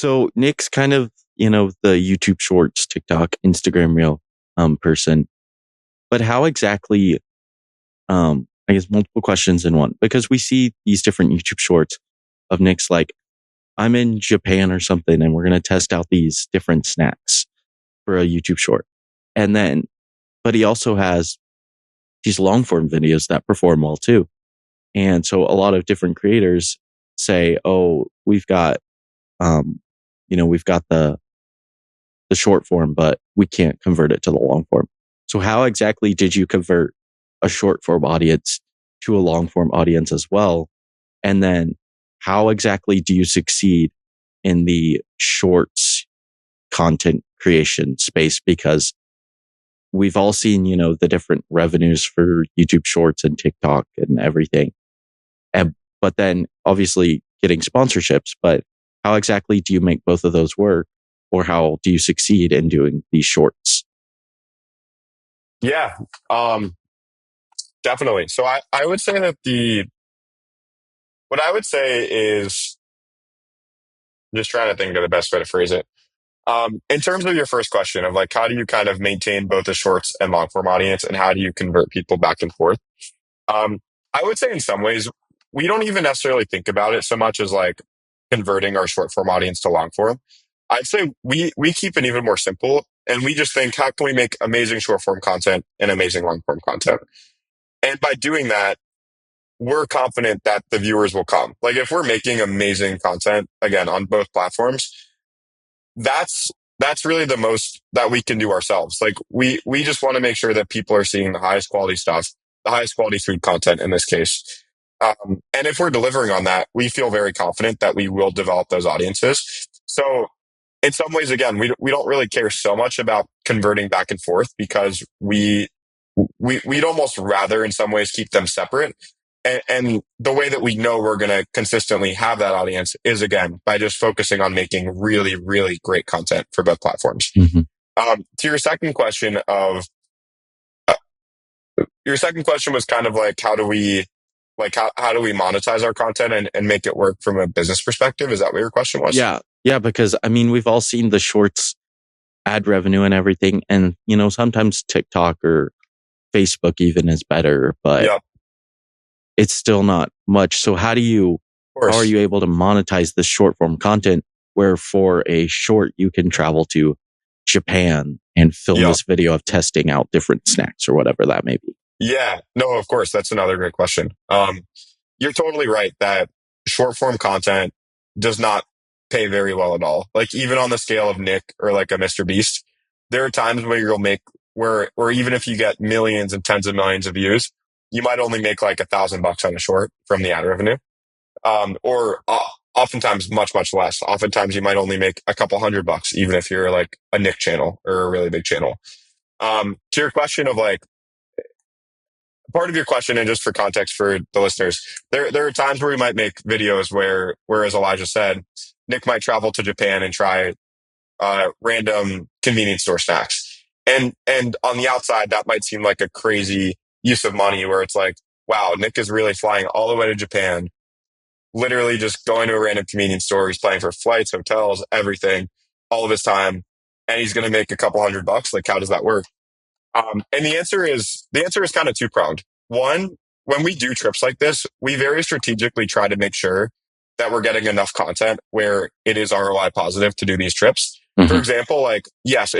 So Nick's kind of, the YouTube Shorts, TikTok, Instagram Reel person. But how exactly, I guess multiple questions in one, because we see these different YouTube Shorts of Nick's like, I'm in Japan or something and we're going to test out these different snacks for a YouTube short. And then, but he also has these long form videos that perform well too. And so a lot of different creators say, oh, we've got, we've got the short form, but we can't convert it to the long form. So how exactly did you convert a short form audience to a long form audience as well? And then how exactly do you succeed in the shorts content creation space? Because we've all seen, the different revenues for YouTube shorts and TikTok and everything. But then obviously getting sponsorships, but how exactly do you make both of those work? Or how do you succeed in doing these shorts? Yeah, definitely. So I would say that what I would say is, I'm just trying to think of the best way to phrase it. In terms of your first question of like, how do you kind of maintain both a shorts and long form audience and how do you convert people back and forth? Um, I would say in some ways, we don't even necessarily think about it so much as like converting our short form audience to long form. I'd say we keep it even more simple and we just think, how can we make amazing short form content and amazing long form content? And by doing that, we're confident that the viewers will come. Like if we're making amazing content, again, on both platforms, that's that's really the most that we can do ourselves. Like we just want to make sure that people are seeing the highest quality stuff, the highest quality food content in this case. And if we're delivering on that, we feel very confident that we will develop those audiences. So in some ways, again, we don't really care so much about converting back and forth because we'd almost rather in some ways keep them separate. And the way that we know we're going to consistently have that audience is again by just focusing on making really, really great content for both platforms. Mm-hmm. To your second question your second question was kind of like how do we monetize our content and make it work from a business perspective? Is that what your question was? Yeah, because I mean we've all seen the shorts ad revenue and everything, and sometimes TikTok or Facebook even is better, but Yeah, of it's still not much. So how are you course. able to monetize this short form content where for a short you can travel to Japan and film Yeah. this video of testing out different snacks or whatever that may be? Yeah. No, of course. That's another great question. You're totally right that short form content does not pay very well at all. Like even on the scale of Nick or like a Mr. Beast, there are times where you'll make where even if you get millions and tens of millions of views, you might only make like $1,000 on a short from the ad revenue. Or oftentimes much, much less. Oftentimes you might only make a couple $100, even if you're like a Nick channel or a really big channel. To your question of like, part of your question, and just for context for the listeners, there are times where we might make videos where as Elijah said, Nick might travel to Japan and try random convenience store snacks, and on the outside that might seem like a crazy use of money, where it's like, wow, Nick is really flying all the way to Japan, literally just going to a random convenience store. He's paying for flights, hotels, everything, all of his time, and he's going to make a couple $100. Like, how does that work? And the answer is kind of two pronged. One, when we do trips like this, we very strategically try to make sure that we're getting enough content where it is ROI positive to do these trips. For Mm-hmm. example, like yes,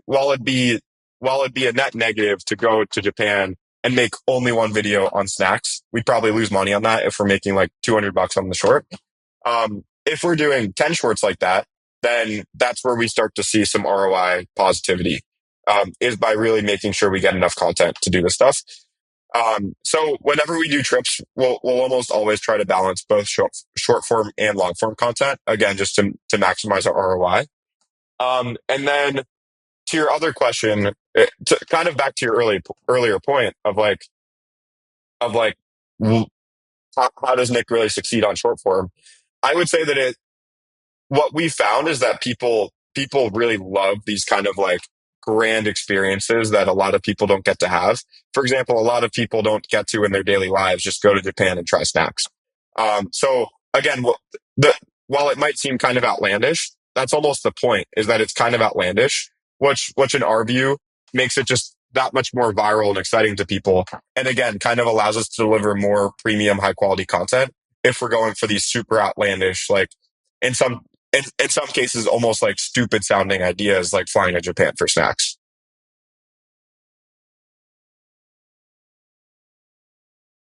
while it'd be a net negative to go to Japan and make only one video on snacks, we'd probably lose money on that if we're making like $200 on the short. If we're doing 10 shorts like that, then that's where we start to see some ROI positivity, is by really making sure we get enough content to do this stuff. So whenever we do trips, we'll almost always try to balance both short form and long form content. Again, just to maximize our ROI. And then to your other question, to kind of back to your earlier point of like, how does Nick really succeed on short form? I would say that what we found is that people really love these kind of like grand experiences that a lot of people don't get to have. For example, a lot of people don't get to in their daily lives just go to Japan and try snacks. So again, the while it might seem kind of outlandish, that's almost the point, is that it's kind of outlandish, which in our view makes it just that much more viral and exciting to people. And again, kind of allows us to deliver more premium, high quality content if we're going for these super outlandish, like in some cases, almost like stupid sounding ideas, like flying to Japan for snacks.